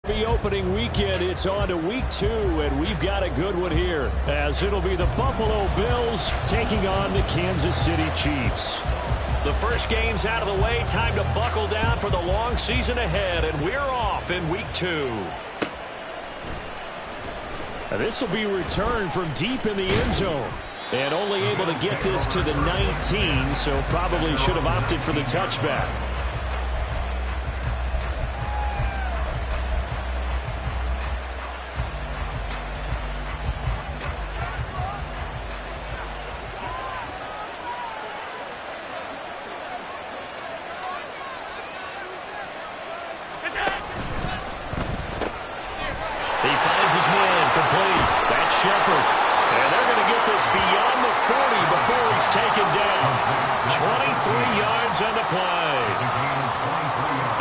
The opening weekend, it's on to week 2, and we've got a good one here, as it'll be the Buffalo Bills taking on the Kansas City Chiefs. The first game's out of the way. Time to buckle down for the long season ahead, and we're off in week 2. This will be returned from deep in the end zone, and only able to get this to the 19, so probably should have opted for the touchback. And they're going to get this beyond the 40 before he's taken down. 23 yards on the play.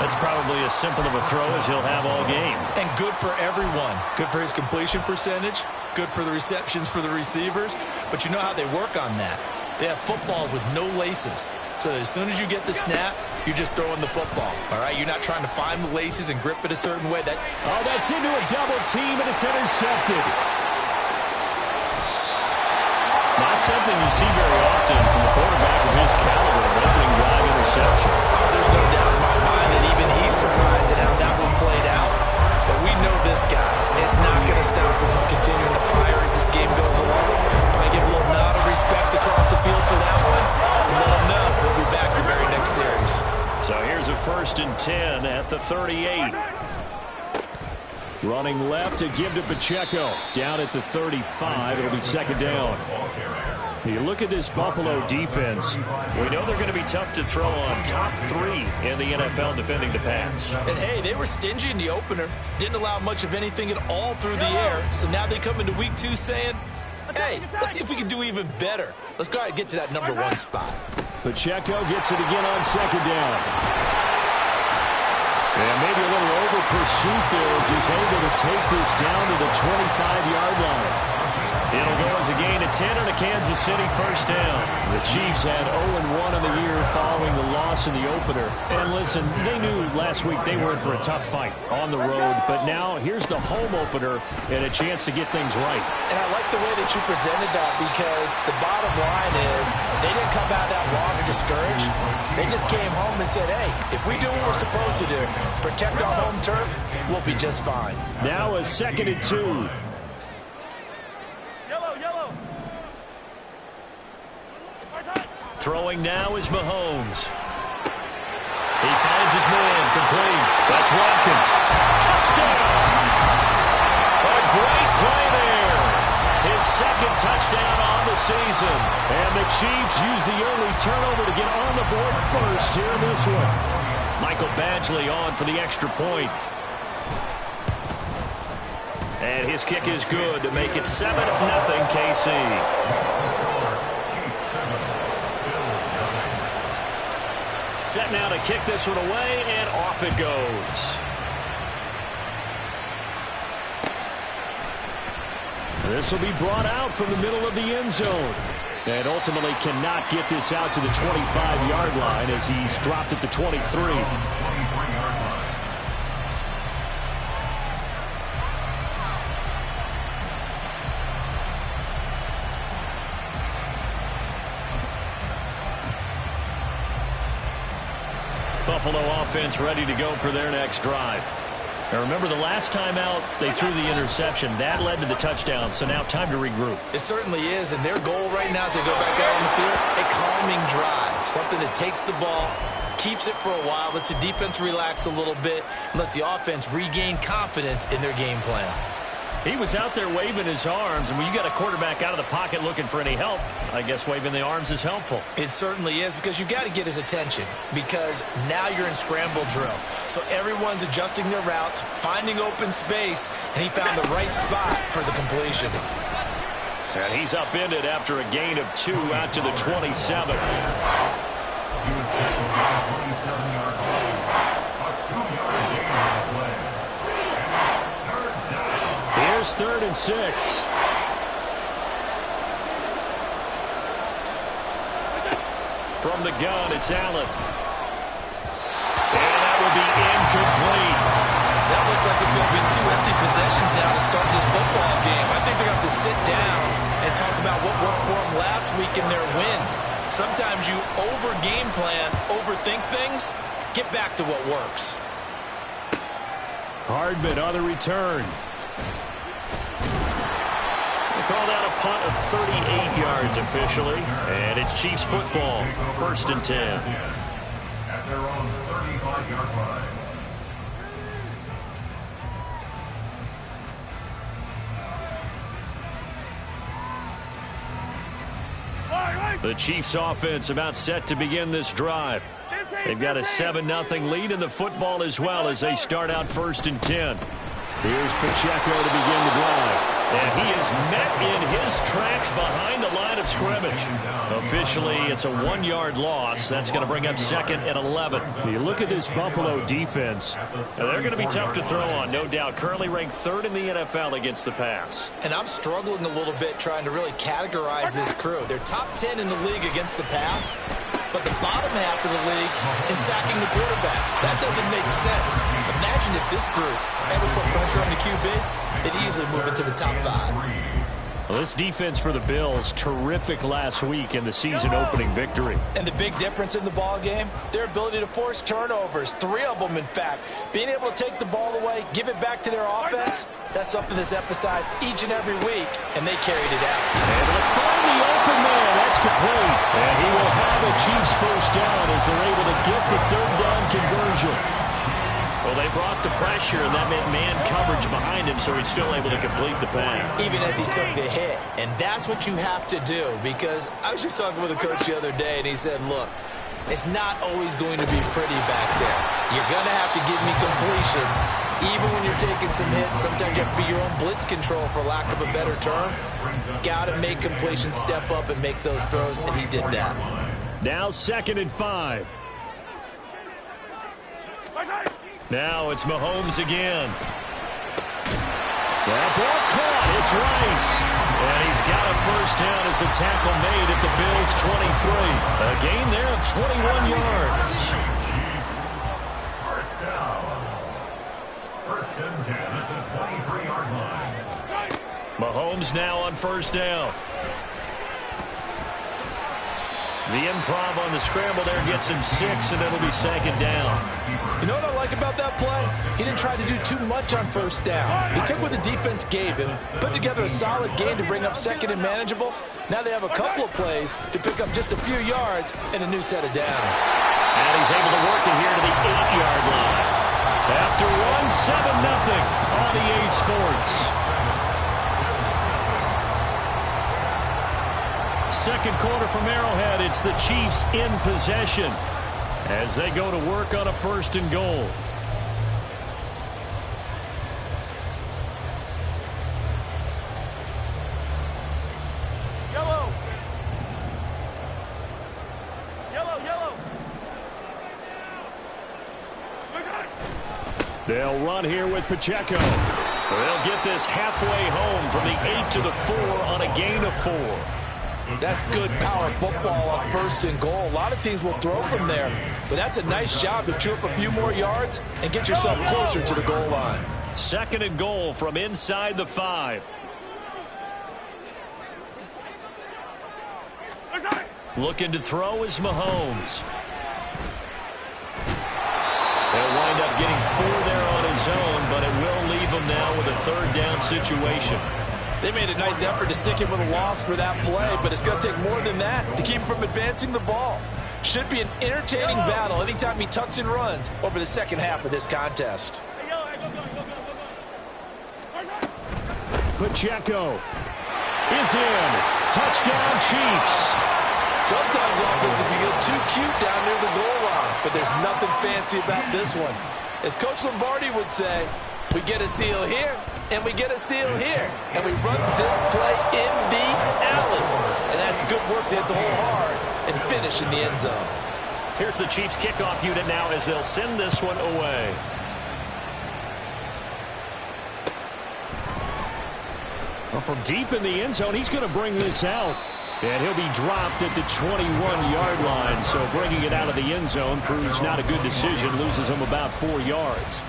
That's probably as simple of a throw as he'll have all game. And good for everyone. Good for his completion percentage. Good for the receptions for the receivers. But you know how they work on that. They have footballs with no laces. So as soon as you get the snap, you're just throwing the football. All right? You're not trying to find the laces and grip it a certain way. That's into a double team, and it's intercepted. Not something you see very often from a quarterback of his caliber, an opening drive interception. There's no doubt in my mind that even he's surprised at how that one played out. But we know this guy is not going to stop him from continuing to fire as this game goes along. Probably give a little nod of respect across the field for that one. And let him know he'll be back the very next series. So here's a 1st and 10 at the 38. Running left to give to Pacheco. Down at the 35, it'll be 2nd down. You look at this Buffalo defense. We know they're going to be tough to throw on. Top 3 in the NFL defending the pass. And hey, they were stingy in the opener. Didn't allow much of anything at all through the air. So now they come into week 2 saying, hey, let's see if we can do even better. Let's go ahead and get to that number 1 spot. Pacheco gets it again on 2nd down. And maybe a little over pursuit there as he's able to take this down to the 25-yard line. It'll go as a gain of 10 on a Kansas City 1st down. The Chiefs had 0-1 in the year following the loss in the opener. And listen, they knew last week they were in for a tough fight on the road. But now here's the home opener and a chance to get things right. And I like the way that you presented that, because the bottom line is they didn't come out of that loss discouraged. They just came home and said, hey, if we do what we're supposed to do, protect our home turf, we'll be just fine. Now a 2nd and 2. Throwing now is Mahomes. He finds his man, complete. That's Watkins. Touchdown! A great play there. His 2nd touchdown on the season. And the Chiefs use the early turnover to get on the board first here in this one. Michael Badgley on for the extra point. And his kick is good to make it 7-0 KC. Set now to kick this one away, and off it goes. This will be brought out from the middle of the end zone. And ultimately cannot get this out to the 25-yard line as he's dropped at the 23. Buffalo offense ready to go for their next drive. Now remember, the last time out, they threw the interception. That led to the touchdown, so now time to regroup. It certainly is, and their goal right now as they go back out on the field, a calming drive. Something that takes the ball, keeps it for a while, lets the defense relax a little bit, and lets the offense regain confidence in their game plan. He was out there waving his arms, and when you got a quarterback out of the pocket looking for any help, I guess waving the arms is helpful. It certainly is, because you got to get his attention, because now you're in scramble drill. So everyone's adjusting their routes, finding open space, and he found the right spot for the completion. And he's upended after a gain of 2 out to the 27. Here's 3rd and 6. From the gun, it's Allen. And that will be incomplete. That looks looks like there's going to be 2 empty possessions now to start this football game. I think they're going to have to sit down and talk about what worked for them last week in their win. Sometimes you over-game plan, overthink things. Get back to what works. Hardman on the return. They called out a punt of 38 yards officially, and it's Chiefs football, 1st and 10. At their own 35-yard line. The Chiefs offense about set to begin this drive. They've got a 7-0 lead in the football as well as they start out 1st and 10. Here's Pacheco to begin the drive. And he is met in his tracks behind the line of scrimmage. Officially, it's a 1-yard loss. That's going to bring up 2nd and 11. You look at this Buffalo defense, they're going to be tough to throw on, no doubt. Currently ranked 3rd in the NFL against the pass. And I'm struggling a little bit trying to really categorize this crew. They're top 10 in the league against the pass, but the bottom half of the league in sacking the quarterback. That doesn't make sense. Imagine if this group ever put pressure on the QB, it'd easily move into the top 5. Well, this defense for the Bills, terrific last week in the season-opening victory. And the big difference in the ball game, their ability to force turnovers, 3 of them, in fact. Being able to take the ball away, give it back to their offense, that's something that's emphasized each and every week, and they carried it out. And they'll find the open man. That's complete. And he will have a Chiefs 1st down as they're able to get the 3rd down conversion. Well, they brought the pressure, and that meant man coverage behind him, so he's still able to complete the pass. Even as he took the hit. And that's what you have to do, because I was just talking with a coach the other day, and he said, look, it's not always going to be pretty back there. You're going to have to give me completions. Even when you're taking some hits, sometimes you have to be your own blitz control, for lack of a better term. Got to make completions, step up, and make those throws, and he did that. Now 2nd and 5. Now it's Mahomes again. That ball caught. It's Rice. And he's got a 1st down as the tackle made at the Bills' 23. A gain there of 21 yards. 1st down. 1st and 10 at the 23-yard line. Mahomes now on 1st down. The improv on the scramble there gets him 6, and it'll be 2nd down. You know what I like about that play? He didn't try to do too much on 1st down. He took what the defense gave him, put together a solid game to bring up 2nd and manageable. Now they have a couple of plays to pick up just a few yards and a new set of downs. And he's able to work it here to the 8-yard line. After one, 7-0 on EA Sports. 2nd quarter from Arrowhead. It's the Chiefs in possession as they go to work on a 1st and goal. Yellow. Yellow, yellow. They'll run here with Pacheco. They'll get this halfway home from the 8 to the 4 on a gain of 4. That's good power football on 1st and goal. A lot of teams will throw from there, but that's a nice job to chew up a few more yards and get yourself closer to the goal line. 2nd and goal from inside the 5. Looking to throw is Mahomes. He'll wind up getting 4 there on his own, but it will leave him now with a 3rd down situation. They made a nice effort to stick him with a loss for that play, but it's going to take more than that to keep him from advancing the ball. Should be an entertaining battle anytime he tucks and runs over the 2nd half of this contest. Pacheco is in. Touchdown, Chiefs. Sometimes offensive can get too cute down near the goal line, but there's nothing fancy about this one. As Coach Lombardi would say, we get a seal here, and we get a seal here, and we run this play in the alley. And that's good work to hit the hole hard and finish in the end zone. Here's the Chiefs kickoff unit now as they'll send this one away. Well, from deep in the end zone, he's going to bring this out. And he'll be dropped at the 21-yard line, so bringing it out of the end zone proves not a good decision, loses him about 4 yards.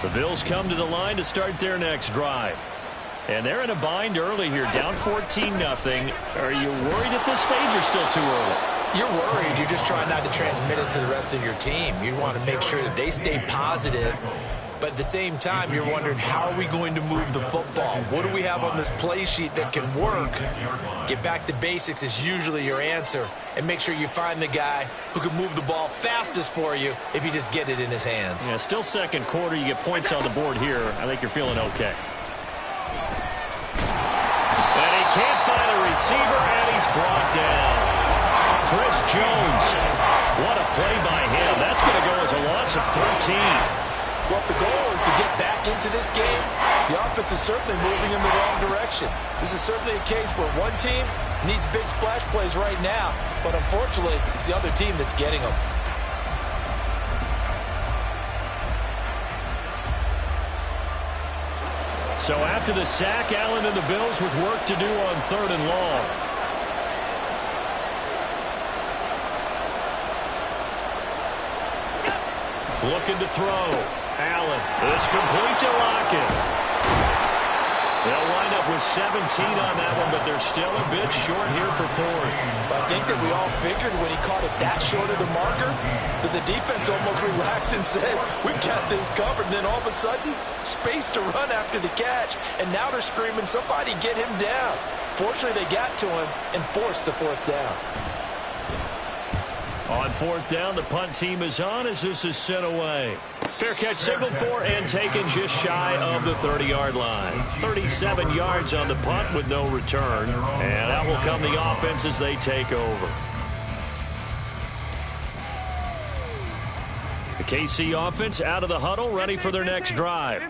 The Bills come to the line to start their next drive. And they're in a bind early here, down 14-0. Are you worried at this stage or still too early? You're worried. You're just trying not to transmit it to the rest of your team. You want to make sure that they stay positive. But at the same time, you're wondering, how are we going to move the football? What do we have on this play sheet that can work? Get back to basics is usually your answer. And make sure you find the guy who can move the ball fastest for you if you just get it in his hands. Yeah, still second quarter. You get points on the board here. I think you're feeling okay. And he can't find a receiver, and he's brought down. Chris Jones. What a play by him. That's going to go as a loss of 13. Well, if the goal is to get back into this game, the offense is certainly moving in the wrong direction. This is certainly a case where one team needs big splash plays right now, but unfortunately, it's the other team that's getting them. So after the sack, Allen and the Bills with work to do on 3rd and long. Looking to throw. Allen. It's complete to Lockett. They'll wind up with 17 on that one, but they're still a bit short here for 4th. I think that we all figured when he caught it that short of the marker that the defense almost relaxed and said, we've got this covered. And then all of a sudden, space to run after the catch. And now they're screaming, somebody get him down. Fortunately, they got to him and forced the 4th down. On 4th down, the punt team is on as this is sent away. Fair catch signaled for and taken just shy of the 30-yard line. 37 yards on the punt with no return. And that will come the offense as they take over. The KC offense out of the huddle, ready for their next drive.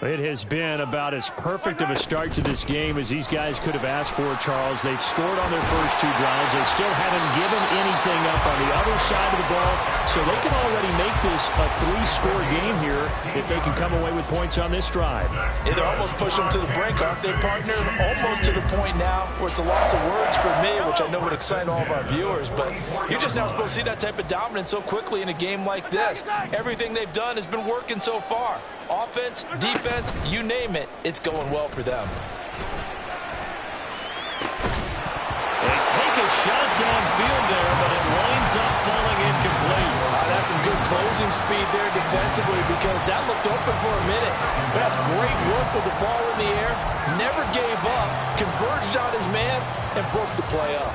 It has been about as perfect of a start to this game as these guys could have asked for, Charles. They've scored on their first 2 drives. They still haven't given anything up on the other side of the ball, so they can already make this a 3-score game here if they can come away with points on this drive. Yeah, they're almost pushing them to the brink, aren't they, partner? Almost to the point now where it's a loss of words for me, which I know would excite all of our viewers, but you're just now supposed to see that type of dominance so quickly in a game like this. Everything they've done has been working so far. Offense, defense, you name it, it's going well for them. They take a shot downfield there, but it winds up falling incomplete. That's some good closing speed there defensively because that looked open for a minute. But that's great work with the ball in the air. Never gave up, converged on his man, and broke the play up.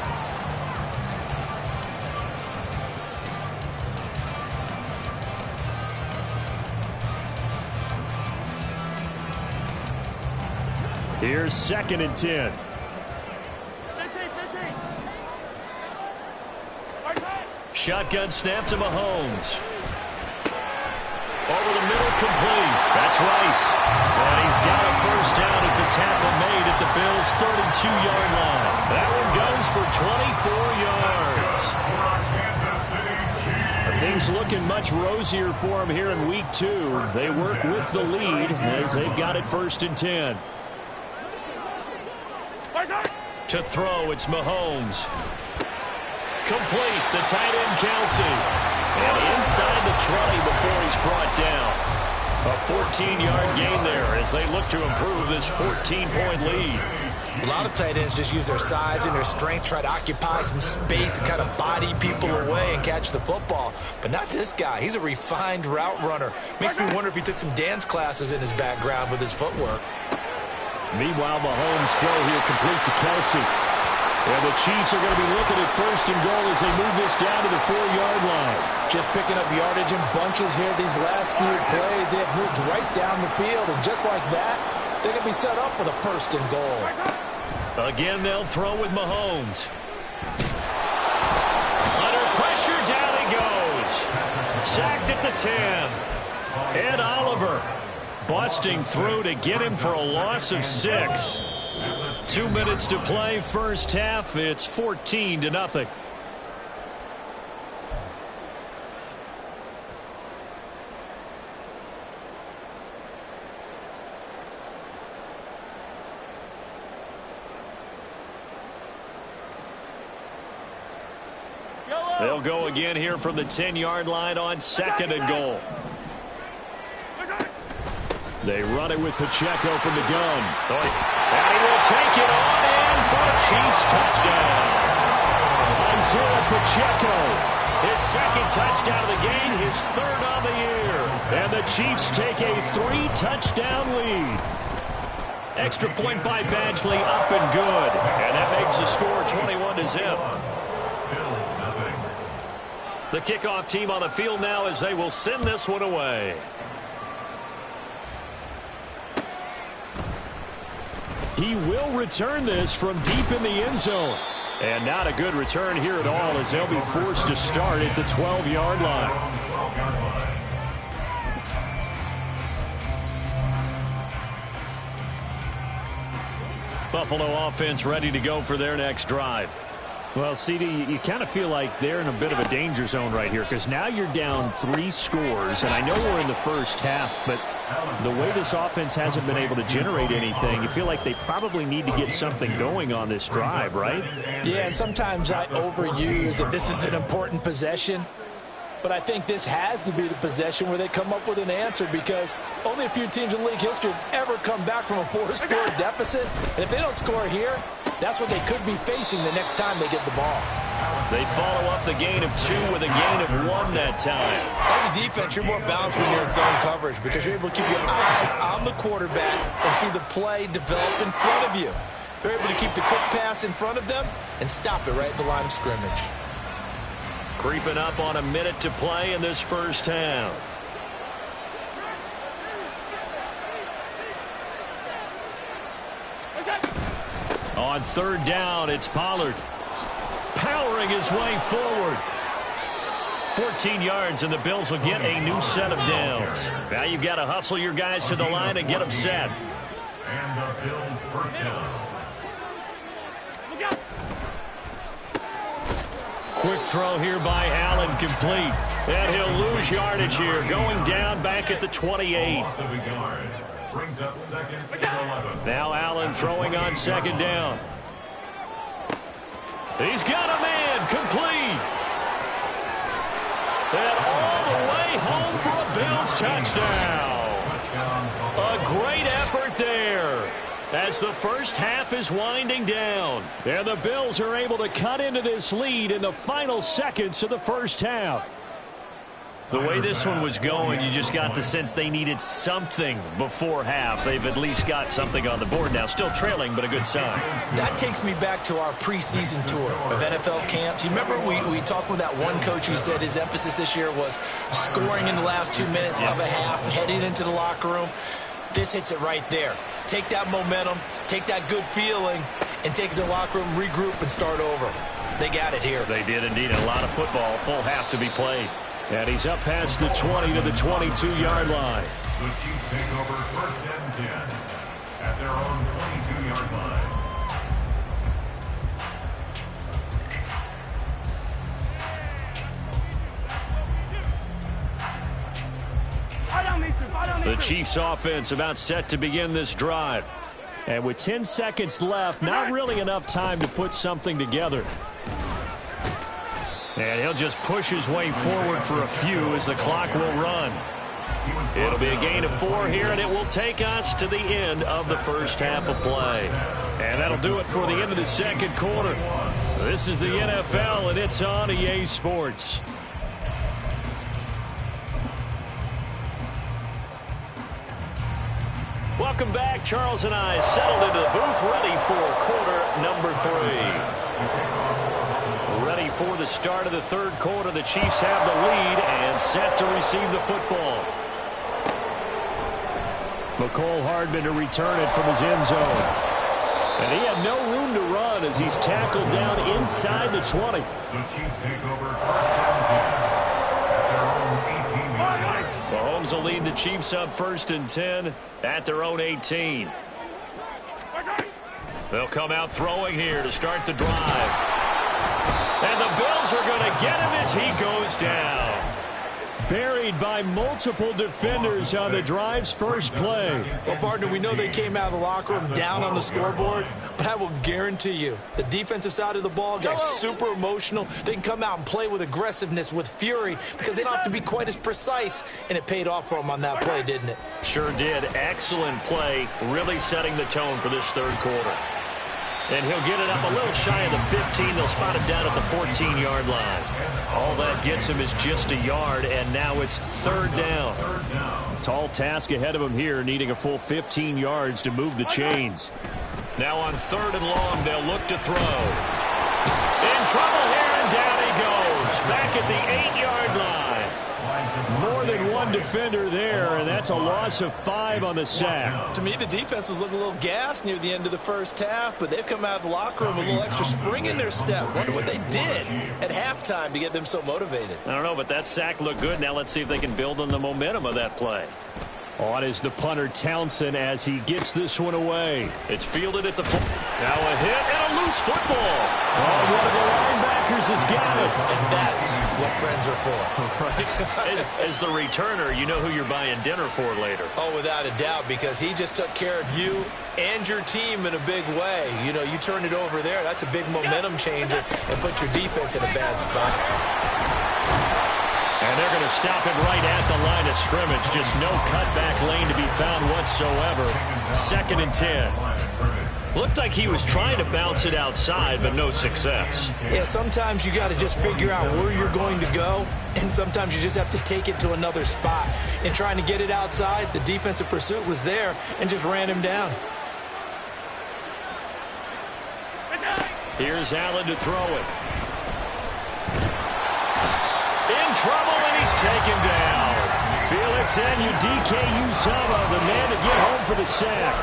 Here's 2nd and 10. Shotgun snap to Mahomes. Over the middle, complete. That's Rice. And he's got a first down as a tackle made at the Bills' 32-yard line. That one goes for 24 yards. Things looking much rosier for him here in week 2. They work with the lead as they've got it 1st and 10. To throw, it's Mahomes. Complete, the tight end Kelsey. And inside the 20 before he's brought down. A 14-yard gain there as they look to improve this 14-point lead. A lot of tight ends just use their size and their strength, try to occupy some space and kind of body people away and catch the football. But not this guy. He's a refined route runner. Makes me wonder if he took some dance classes in his background with his footwork. Meanwhile, Mahomes' throw here complete to Kelsey. And the Chiefs are going to be looking at 1st and goal as they move this down to the 4-yard line. Just picking up yardage in bunches here these last few plays. They have moved right down the field, and just like that, they can be set up with a 1st and goal. Again, they'll throw with Mahomes. Under pressure, down he goes. Sacked at the 10. Ed Oliver busting through to get him for a loss of 6. 2 minutes to play, first half. It's 14-0. They'll go again here from the 10-yard line on 2nd and goal. They run it with Pacheco from the gun. And he will take it on in for a Chiefs touchdown. Isaiah Pacheco, his second touchdown of the game, his third on the year. And the Chiefs take a 3-touchdown lead. Extra point by Badgley, up and good. And that makes the score 21-0. The kickoff team on the field now as they will send this one away. He will return this from deep in the end zone. And not a good return here at all as they'll be forced to start at the 12-yard line. Buffalo offense ready to go for their next drive. Well, CD, you kind of feel like they're in a bit of a danger zone right here because now you're down 3 scores, and I know we're in the first half, but the way this offense hasn't been able to generate anything, you feel like they probably need to get something going on this drive, right? Yeah, and sometimes I overuse that this is an important possession, but I think this has to be the possession where they come up with an answer because only a few teams in league history have ever come back from a 4-score deficit, and if they don't score here, that's what they could be facing the next time they get the ball. They follow up the gain of 2 with a gain of 1 that time. As a defense, you're more balanced when you're in zone coverage because you're able to keep your eyes on the quarterback and see the play develop in front of you. They're able to keep the quick pass in front of them and stop it right at the line of scrimmage. Creeping up on a minute to play in this first half. On third down, it's Pollard. Powering his way forward. 14 yards, and the Bills will get a new set of downs. Now you've got to hustle your guys to the line and get them set. And the Bills first down. Quick throw here by Allen, complete. And he'll lose yardage here, going down back at the 28. Loss of a yard. Brings up second and 11. Now Allen throwing on second down. He's got a man, complete. And all the way home for a Bills touchdown. A great effort there as the first half is winding down. And the Bills are able to cut into this lead in the final seconds of the first half. The way this one was going, you just got the sense they needed something before half. They've at least got something on the board now. Still trailing, but a good sign. That takes me back to our preseason tour of NFL camps. You remember we talked with that one coach who said his emphasis this year was scoring in the last 2 minutes of a half, heading into the locker room. This hits it right there. Take that momentum, take that good feeling, and take it to the locker room, regroup, and start over. They got it here. They did indeed. A lot of football, full half to be played. And he's up past the 20 to the 22-yard line. The Chiefs take over first and 10 at their own 22-yard line. The Chiefs offense about set to begin this drive. And with 10 seconds left, not really enough time to put something together. And he'll just push his way forward for a few as the clock will run. It'll be a gain of 4 here, and it will take us to the end of the first half of play. And that'll do it for the end of the second quarter. This is the NFL, and it's on EA Sports. Welcome back. Charles and I settled into the booth, ready for quarter number 3. Ready for the start of the third quarter. The Chiefs have the lead and set to receive the football. McCole Hardman to return it from his end zone. And he had no room to run as he's tackled down inside the 20. The Chiefs take over first and 10 at their own 18-yard line. Mahomes will lead the Chiefs up first and 10 at their own 18. They'll come out throwing here to start the drive. And the Bills are going to get him as he goes down. Buried by multiple defenders on the drive's first play. Well, partner, we know they came out of the locker room down on the scoreboard, but I will guarantee you the defensive side of the ball got super emotional. They can come out and play with aggressiveness, with fury, because they don't have to be quite as precise, and it paid off for them on that play, didn't it? Sure did. Excellent play, really setting the tone for this third quarter. And he'll get it up a little shy of the 15. They'll spot him down at the 14-yard line. All that gets him is just a yard, and now it's third down. Tall task ahead of him here, needing a full 15 yards to move the chains. Now on third and long, they'll look to throw. In trouble here, and down he goes. Back at the 8-yard line. More than one defender there, and that's a loss of 5 on the sack. To me, the defense was looking a little gassed near the end of the first half, but they've come out of the locker room with a little extra spring in their step. Wonder what they did at halftime to get them so motivated. I don't know, but that sack looked good. Now let's see if they can build on the momentum of that play. On is the punter, Townsend, as he gets this one away. It's fielded at the now a hit and a loose football. Oh, one of the linebackers has got it. And that's what friends are for. Right. As the returner, you know who you're buying dinner for later. Oh, without a doubt, because he just took care of you and your team in a big way. You know, you turn it over there, that's a big momentum changer and put your defense in a bad spot. And they're going to stop it right at the line of scrimmage. Just no cutback lane to be found whatsoever. 2nd and 10. Looked like he was trying to bounce it outside, but no success. Yeah, sometimes you got to just figure out where you're going to go, and sometimes you just have to take it to another spot. In trying to get it outside, the defensive pursuit was there and just ran him down. Here's Allen to throw it. In trouble, and he's taken down. Felix Anudike-Uzomah, the man to get home for the sack.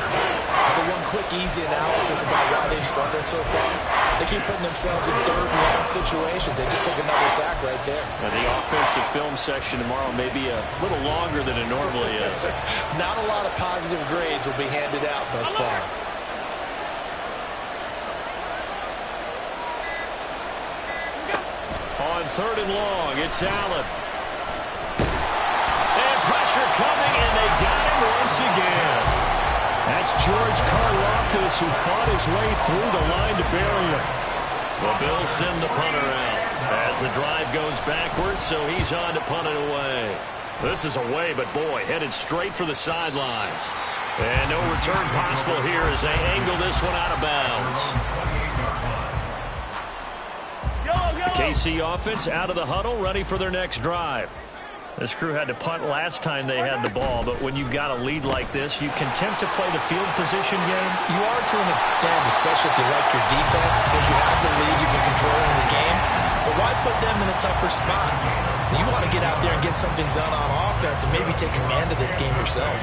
So one quick, easy analysis about why they've struggled so far. They keep putting themselves in third and long situations. They just took another sack right there. And the offensive film section tomorrow may be a little longer than it normally is. Not a lot of positive grades will be handed out thus far. On third and long, it's Allen. And pressure coming, and they got him once again. That's George Karlaftis, who fought his way through the line to bury him. The Bills send the punter out as the drive goes backwards, so he's on to punt it away. This is away, but boy, headed straight for the sidelines. And no return possible here as they angle this one out of bounds. KC offense out of the huddle, ready for their next drive. This crew had to punt last time they had the ball, but when you've got a lead like this, you can attempt to play the field position game. You are to an extent, especially if you like your defense, because you have the lead, you've been controlling the game. But why put them in a tougher spot? You want to get out there and get something done on offense and maybe take command of this game yourself.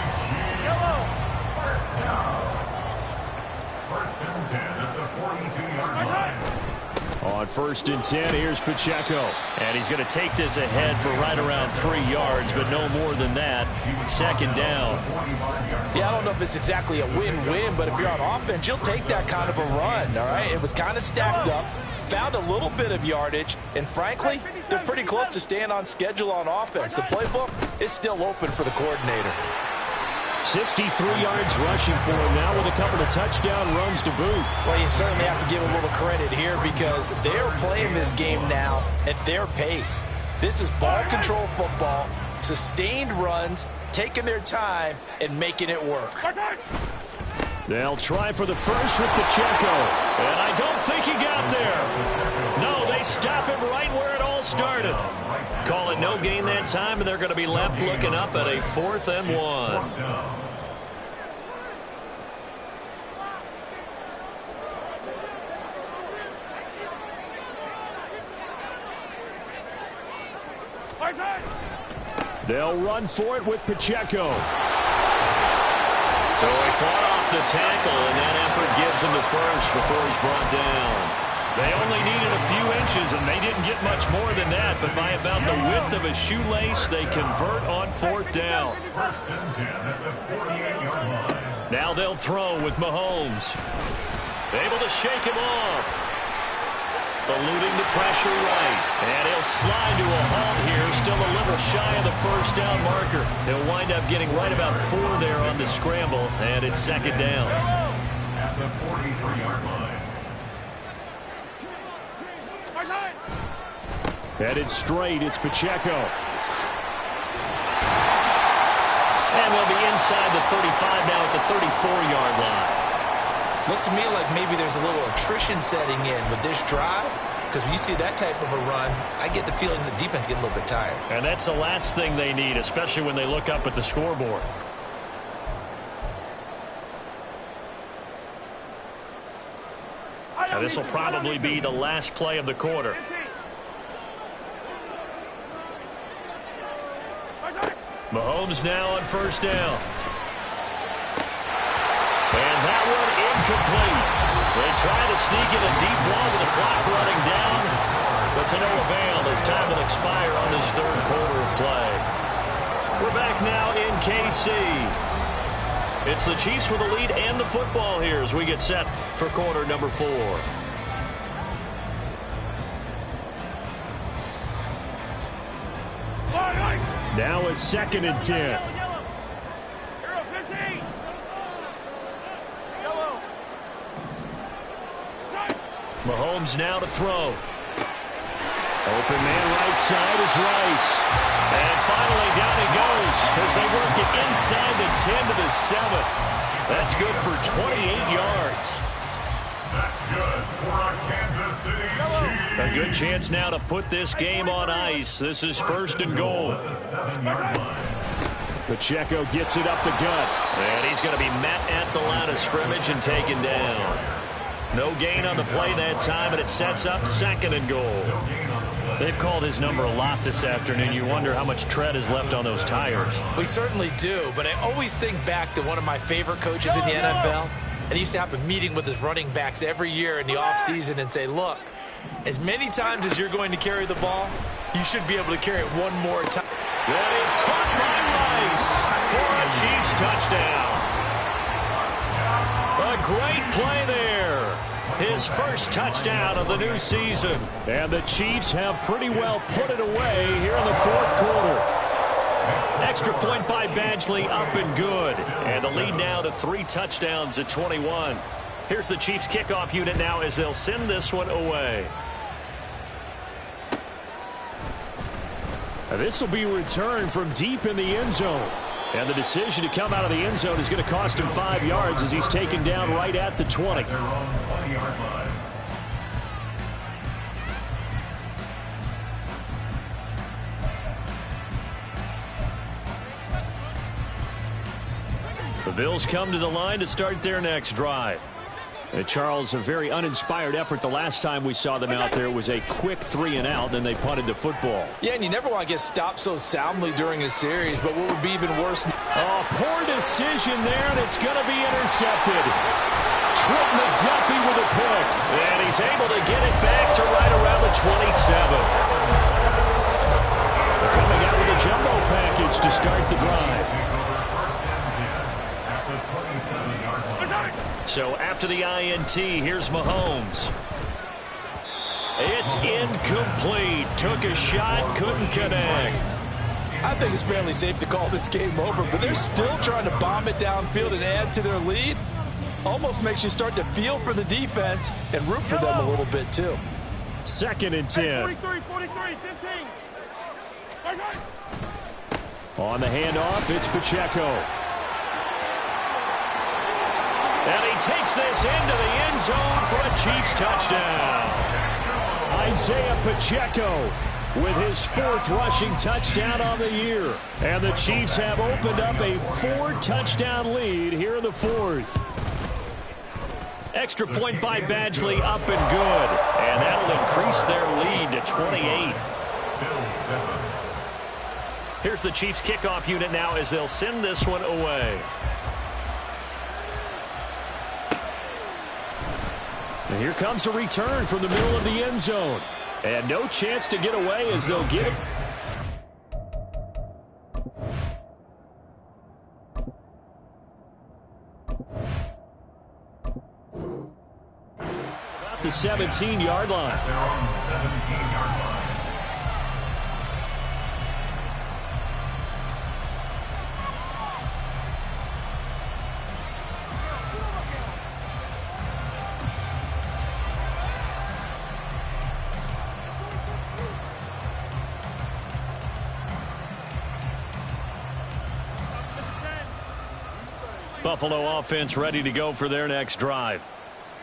First and 10 at the 42-yard line. On 1st and 10, here's Pacheco. And he's going to take this ahead for right around 3 yards, but no more than that. 2nd down. Yeah, I don't know if it's exactly a win-win, but if you're on offense, you'll take that kind of a run, all right? It was kind of stacked up, found a little bit of yardage, and frankly, they're pretty close to staying on schedule on offense. The playbook is still open for the coordinator. 63 yards rushing for him now with a couple of touchdown runs to boot. Well, you certainly have to give a little credit here because they're playing this game now at their pace. This is ball control football, sustained runs, taking their time, and making it work. They'll try for the first with Pacheco. And I don't think he got there. No, they stop him right where it all started. Call it no gain that time, and they're going to be left looking up at a 4th and 1. They'll run for it with Pacheco. So he fought off the tackle, and that effort gives him the first before he's brought down. They only needed a few inches, and they didn't get much more than that, but by about the width of a shoelace, they convert on 4th down. First and 10 at the 48-yard line. Now they'll throw with Mahomes. Able to shake him off. Eluding the pressure right. And he'll slide to a halt here. Still a little shy of the first down marker. He'll wind up getting right about 4 there on the scramble. And it's second down. At the 43-yard line. Headed straight, it's Pacheco. And they'll be inside the 35 now at the 34-yard line. Looks to me like maybe there's a little attrition setting in with this drive, because when you see that type of a run, I get the feeling the defense getting a little bit tired. And that's the last thing they need, especially when they look up at the scoreboard. Now, this will probably be the last play of the quarter. Mahomes now on first down. And that one incomplete. They try to sneak in a deep ball with the clock running down, but to no avail as time will expire on this third quarter of play. We're back now in KC. It's the Chiefs with the lead and the football here as we get set for quarter number 4. Now is 2nd and 10. Mahomes now to throw. Open man right side is Rice. And finally down he goes as they work it inside the 10 to the 7. That's good for 28 yards. That's good for a Kansas City Chiefs. A good chance now to put this game on ice. This is 1st and goal. At the 7-yard line. Pacheco gets it up the gut. And he's going to be met at the line of scrimmage and taken down. No gain on the play that time, and it sets up 2nd and goal. They've called his number a lot this afternoon. You wonder how much tread is left on those tires. We certainly do, but I always think back to one of my favorite coaches in the NFL. And he used to have a meeting with his running backs every year in the offseason and say, look, as many times as you're going to carry the ball, you should be able to carry it one more time. That is caught by Rice for a Chiefs touchdown. A great play there. His first touchdown of the new season. And the Chiefs have pretty well put it away here in the 4th quarter. Extra point by Badgley, up and good. And the lead now to 3 touchdowns at 21. Here's the Chiefs kickoff unit now as they'll send this one away. This will be returned from deep in the end zone. And the decision to come out of the end zone is going to cost him 5 yards as he's taken down right at the 20. Their own 20-yard line. The Bills come to the line to start their next drive. And Charles, a very uninspired effort the last time we saw them out there. It was a quick 3-and-out, then they punted the football. Yeah, and you never want to get stopped so soundly during a series, but what would be even worse? Oh, poor decision there, and it's going to be intercepted. Trip McDuffie with a pick, and he's able to get it back to right around the 27. They're coming out with a jumbo package to start the drive. So after the INT, here's Mahomes. It's incomplete. Took a shot, couldn't connect. I think it's fairly safe to call this game over, but they're still trying to bomb it downfield and add to their lead. Almost makes you start to feel for the defense and root for them a little bit, too. 2nd and 10. 43, 15. On the handoff, it's Pacheco. And he takes this into the end zone for a Chiefs touchdown. Isaiah Pacheco with his 4th rushing touchdown on the year. And the Chiefs have opened up a 4-touchdown lead here in the 4th. Extra point by Badgley, up and good. And that'll increase their lead to 28. Here's the Chiefs kickoff unit now as they'll send this one away. And here comes a return from the middle of the end zone. And no chance to get away as they'll get it. at the 17-yard line. They're on the 17-yard line. Buffalo offense ready to go for their next drive.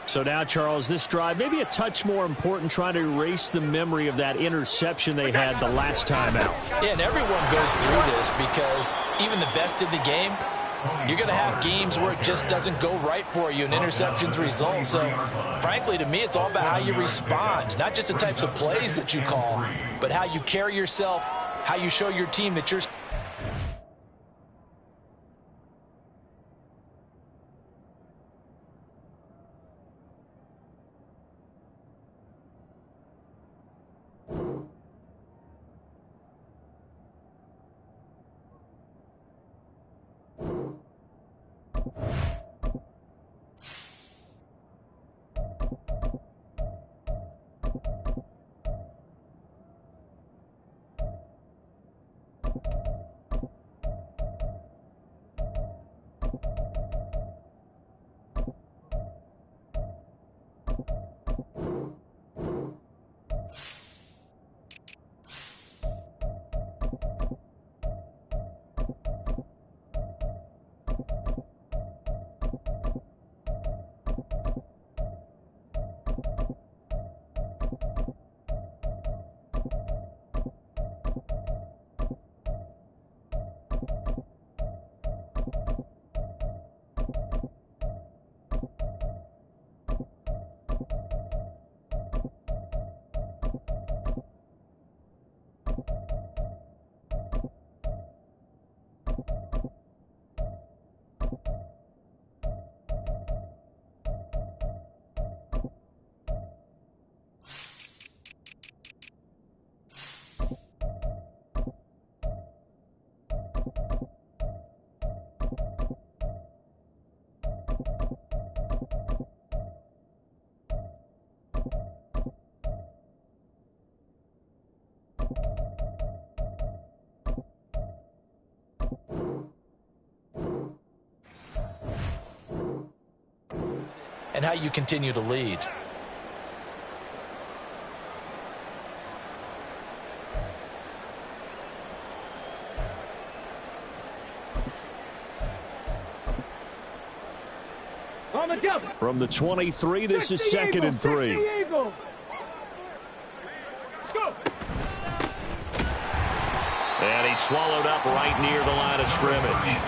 So now, Charles, this drive maybe a touch more important, trying to erase the memory of that interception they had the last time out. Yeah, and everyone goes through this because even the best in the game, you're going to have games where it just doesn't go right for you and interceptions result. So, frankly, to me, it's all about how you respond, not just the types of plays that you call, but how you carry yourself, how you show your team that you're and how you continue to lead. From the 23, this is 2nd and 3. And he's swallowed up right near the line of scrimmage.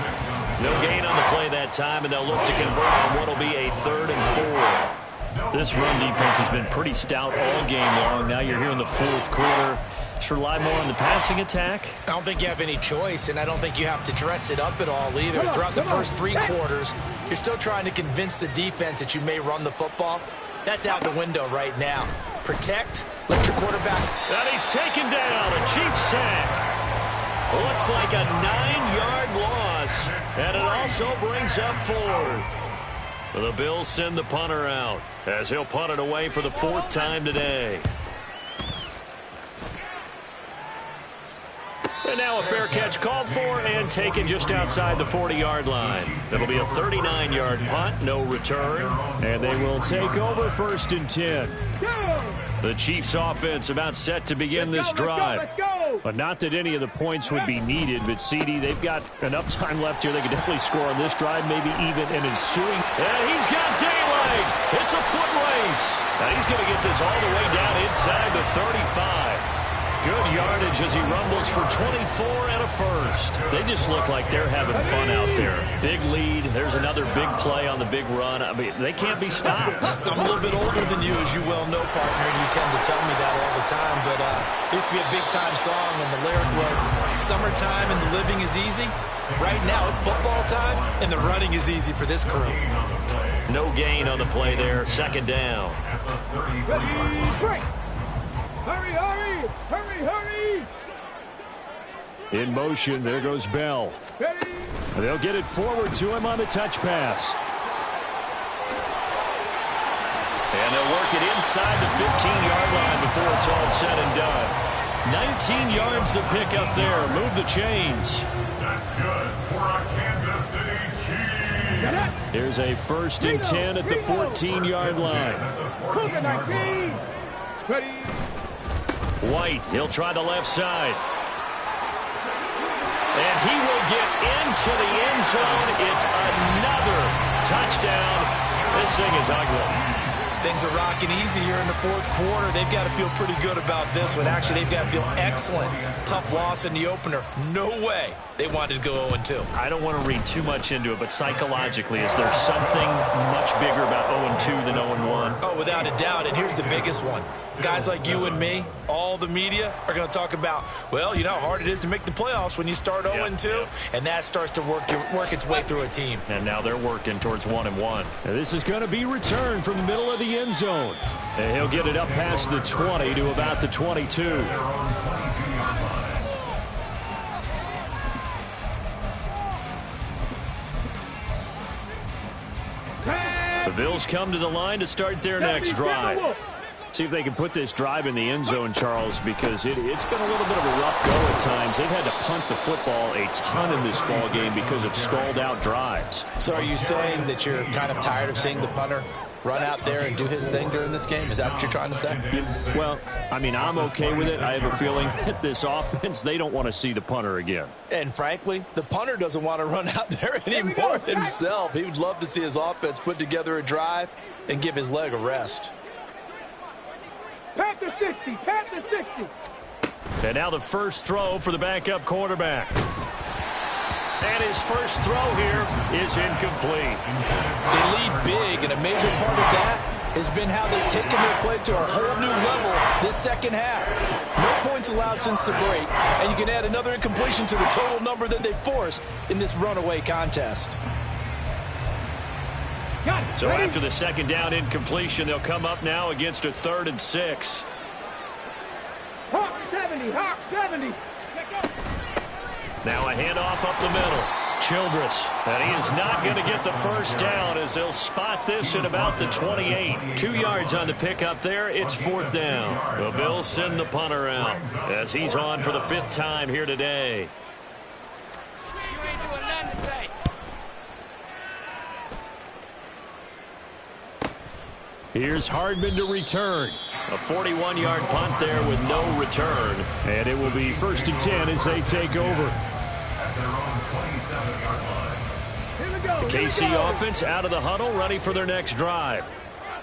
No gain on the play that time, and they'll look to convert on what will be a 3rd and 4. This run defense has been pretty stout all game long. Now you're here in the 4th quarter. Should rely more on the passing attack. I don't think you have any choice, and I don't think you have to dress it up at all either. Throughout the first 3 quarters, you're still trying to convince the defense that you may run the football. That's out the window right now. Protect, let your quarterback. And he's taken down. A Chiefs sack. Looks like a 9-yard loss, and it also brings up 4th. The Bills send the punter out as he'll punt it away for the 4th time today. And now a fair catch called for and taken just outside the 40-yard line. It'll be a 39-yard punt, no return, and they will take over 1st and 10. The Chiefs offense about set to begin this drive. But not that any of the points would be needed, but CD, they've got enough time left here. They can definitely score on this drive, maybe even an ensuing. And he's got daylight. It's a foot race. And he's going to get this all the way down inside the 35. Good yardage as he rumbles for 24 and a 1st. They just look like they're having fun out there. Big lead. There's another big play on the big run. I mean, they can't be stopped. I'm a little bit older than you, as you well know, partner, and you tend to tell me that all the time. But it used to be a big-time song, and the lyric was, summertime and the living is easy. Right now, it's football time, and the running is easy for this crew. No gain on the play there. 2nd down. Ready, hurry, hurry, hurry, hurry. In motion, there goes Bell. Ready. They'll get it forward to him on the touch pass. And And they'll work it inside the 15-yard line before it's all said and done. 19 yards to pick up there. Move the chains. That's good for a Kansas City Chiefs. Here's a 1st and 10 at the 14-yard line. Cougar 19. Ready. White, he'll try the left side. And he will get into the end zone. It's another touchdown. This thing is ugly. Things are rocking easy here in the 4th quarter. They've got to feel pretty good about this one. Actually, they've got to feel excellent. Tough loss in the opener. No way they wanted to go 0-2. I don't want to read too much into it, but psychologically, is there something much bigger about 0-2 than 0-1? Oh, without a doubt, and here's the biggest one. Guys like you and me, all the media, are going to talk about, well, you know how hard it is to make the playoffs when you start 0-2, and that starts to work its way through a team. And now they're working towards 1-1. And this is going to be returned from the middle of the end zone. And he'll get it up past the 20 to about the 22. The Bills come to the line to start their next drive. See if they can put this drive in the end zone, Charles, because it's been a little bit of a rough go at times. They've had to punt the football a ton in this ball game because of stalled-out drives. So are you saying that you're kind of tired of seeing the punter run out there and do his thing during this game? Is that what you're trying to say? Well, I mean, I'm okay with it. I have a feeling that this offense, they don't want to see the punter again. And frankly, the punter doesn't want to run out there anymore himself. He would love to see his offense put together a drive and give his leg a rest. Panther 60. Panther 60. And now the first throw for the backup quarterback. And his first throw here is incomplete. They lead big, and a major part of that has been how they've taken their play to a whole new level this second half. No points allowed since the break, and you can add another incompletion to the total number that they forced in this runaway contest. So after the second down incompletion, they'll come up now against a 3rd and 6. Hawk 70. Hawk 70. Now a handoff up the middle. Childress. And he is not going to get the first down as they'll spot this at about the 28. 2 yards on the pickup there. It's 4th down. The Bills send the punter out as he's on for the 5th time here today. Here's Hardman to return. A 41-yard punt there with no return. And it will be 1st and 10 as they take over. At their own 27-yard line. Here we go. The KC offense out of the huddle, ready for their next drive.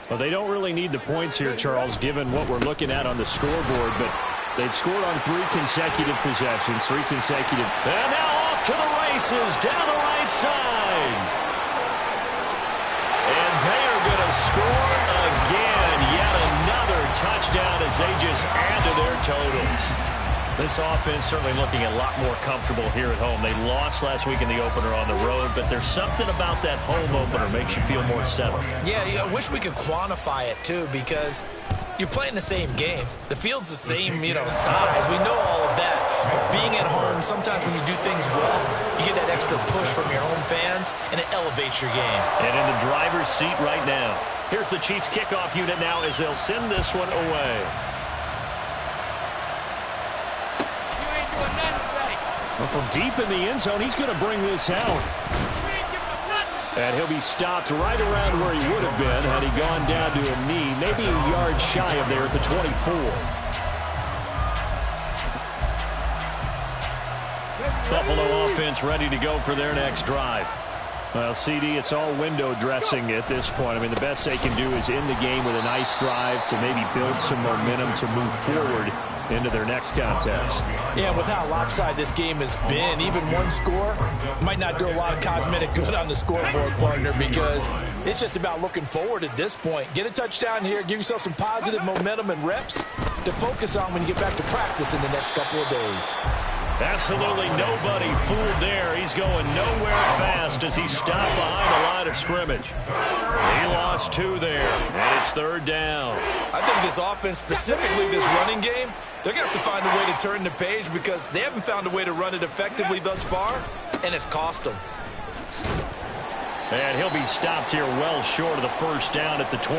Well, they don't really need the points here, Charles, given what we're looking at on the scoreboard. But they've scored on 3 consecutive possessions, 3 consecutive. And now off to the races down the right side. And they are going to score again. Yet another touchdown as they just add to their totals. This offense certainly looking a lot more comfortable here at home. They lost last week in the opener on the road, but there's something about that home opener makes you feel more settled. Yeah, I wish we could quantify it, too, because you're playing the same game. The field's the same, size. We know all of that. But being at home, sometimes when you do things well, you get that extra push from your home fans, and it elevates your game. And in the driver's seat right now. Here's the Chiefs kickoff unit now as they'll send this one away. Well, from deep in the end zone, he's going to bring this out. And he'll be stopped right around where he would have been had he gone down to a knee, maybe a yard shy of there at the 24. Buffalo offense ready to go for their next drive. Well, CD, it's all window dressing at this point. I mean, the best they can do is end the game with a nice drive to maybe build some momentum to move forward into their next contest. Yeah, with how lopsided this game has been, even one score might not do a lot of cosmetic good on the scoreboard, partner, because it's just about looking forward at this point. Get a touchdown here, give yourself some positive momentum and reps to focus on when you get back to practice in the next couple of days. Absolutely nobody fooled there. He's going nowhere fast as he's stopped behind the line of scrimmage. He lost 2 there, and it's 3rd down. I think this offense, specifically this running game, they're going to have to find a way to turn the page because they haven't found a way to run it effectively thus far, and it's cost them. And he'll be stopped here well short of the first down at the 20.